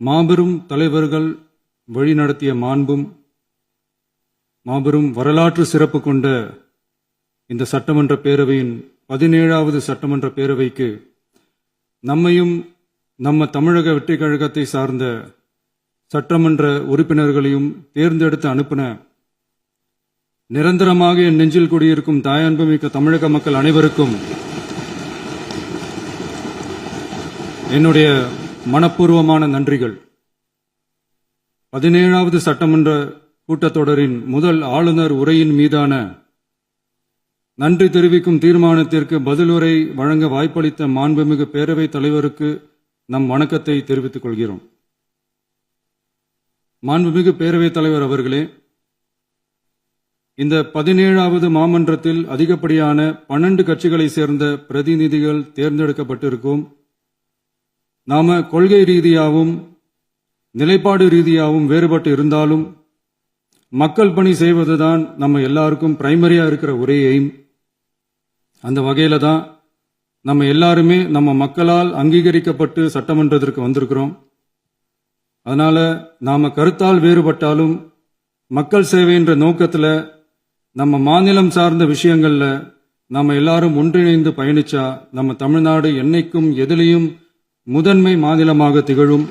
மாபெரும் தலைவர்கள் வழிநடத்திய மாண்பும் மாபெரும் வரலாற்று சிறப்பு கொண்ட இந்த சட்டமன்ற பேரவையின் 17வது சட்டமன்ற பேரவைக்கு நம்மையும் நம்ம தமிழக வெற்றிக் கழகத்தை சார்ந்த சட்டமன்ற உறுப்பினர்களையும் தேர்ந்தெடுத்து அனுப்பின நிரந்தரமாக என் நெஞ்சில் குடியிருக்கும் தாயன்புமிக்க தமிழக மக்கள் அனைவருக்கும் என்னுடைய மனப்பூர்வமான நன்றிகள். 17வது சட்டமன்ற கூட்டத்தொடரின் முதல் ஆளுநர் உரையின் மீதான நன்றி தெரிவிக்கும் தீர்மானத்திற்கு பதிலுரை வழங்க வாய்ப்பளித்த மாண்புமிகு பேரவைத் தலைவருக்கு நம் வணக்கத்தை தெரிவித்துக் கொள்கிறோம். மாண்புமிகு பேரவைத் தலைவர் அவர்களே, இந்த 17வது மாமன்றத்தில் அதிகப்படியான 12 கட்சிகளை சேர்ந்த பிரதிநிதிகள் தேர்ந்தெடுக்கப்பட்டிருக்கும். நாம கொள்கை ரீதியாகவும் நிலைப்பாடு ரீதியாகவும் வேறுபட்டு இருந்தாலும் மக்கள் பணி செய்வதுதான் நம்ம எல்லாருக்கும் பிரைமரியா இருக்கிற ஒரே எய்ம். அந்த வகையில தான் நம்ம எல்லாருமே நம்ம மக்களால் அங்கீகரிக்கப்பட்டு சட்டமன்றத்திற்கு வந்திருக்கிறோம். அதனால நாம கருத்தால் வேறுபட்டாலும் மக்கள் சேவை என்ற நோக்கத்தில் நம்ம மாநிலம் சார்ந்த விஷயங்கள்ல நம்ம எல்லாரும் ஒன்றிணைந்து பயணிச்சா நம்ம தமிழ்நாடு என்னைக்கும் எதிலையும் முதன்மை மாநிலமாக திகழும்.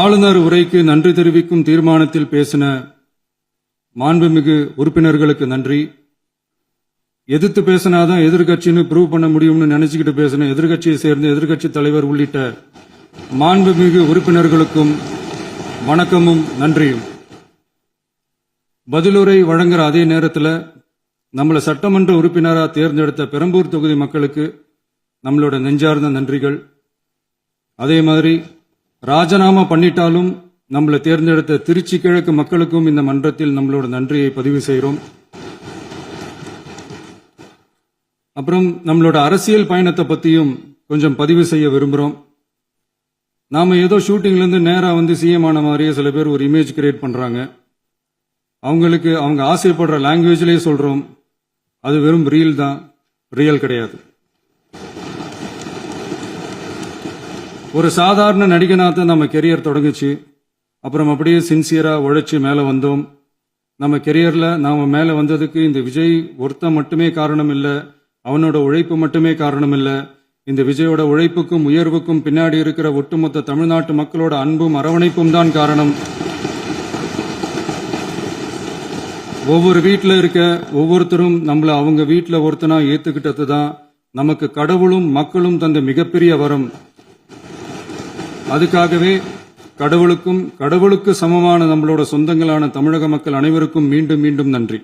ஆளுநர் உரைக்கு நன்றி தெரிவிக்கும் தீர்மானத்தில் பேசின மாண்புமிகு உறுப்பினர்களுக்கு நன்றி. எதிர்த்து பேசினாதான் எதிர்கட்சின்னு ப்ரூவ் பண்ண முடியும்னு நினைச்சுக்கிட்டு பேசின எதிர்கட்சியை சேர்ந்த எதிர்கட்சி தலைவர் உள்ளிட்ட மாண்புமிகு உறுப்பினர்களுக்கும் வணக்கமும் நன்றியும். பதிலுரை வழங்குற அதே நேரத்தில் நம்மளை சட்டமன்ற உறுப்பினராக தேர்ந்தெடுத்த பெரம்பூர் தொகுதி மக்களுக்கு நம்மளோட நெஞ்சார்ந்த நன்றிகள். அதே மாதிரி ராஜினாமா பண்ணிட்டாலும் நம்மளை தேர்ந்தெடுத்த திருச்சி கிழக்கு மக்களுக்கும் இந்த மன்றத்தில் நம்மளோட நன்றியை பதிவு செய்கிறோம். அப்புறம் நம்மளோட அரசியல் பயணத்தை பற்றியும் கொஞ்சம் பதிவு செய்ய விரும்புகிறோம். நாம ஏதோ ஷூட்டிங்ல இருந்து நேரா வந்து சிஎம் ஆன மாதிரியே சில பேர் ஒரு இமேஜ் கிரியேட் பண்றாங்க. அவங்களுக்கு அவங்க ஆசைப்படுற லாங்குவேஜ்லேயே சொல்றோம், அது வெறும் ரீல் தான், ரியல் கிடையாது. ஒரு சாதாரண நடிகனாக நம்ம கெரியர் தொடங்குச்சு. அப்புறம் அப்படியே சின்சியரா உழைச்சி மேலே வந்தோம். நம்ம கெரியர்ல நாம மேலே வந்ததுக்கு இந்த விஜய் ஒருத்தன் மட்டுமே காரணம் இல்லை, அவனோட உழைப்பு மட்டுமே காரணம் இல்லை. இந்த விஜயோட உழைப்புக்கும் உயர்வுக்கும் பின்னாடி இருக்கிற ஒட்டுமொத்த தமிழ்நாட்டு மக்களோட அன்பும் அரவணைப்பும் தான் காரணம். ஒவ்வொரு வீட்டில் இருக்க ஒவ்வொருத்தரும் நம்மள அவங்க வீட்டில் ஒருத்தனா ஏத்துக்கிட்டது தான் நமக்கு கடவுளும் மக்களும் தந்த மிகப்பெரிய வரம். அதுக்காகவே கடவுளுக்கு சமமான நம்மளோட சொந்தங்களான தமிழக மக்கள் அனைவருக்கும் மீண்டும் மீண்டும் நன்றி.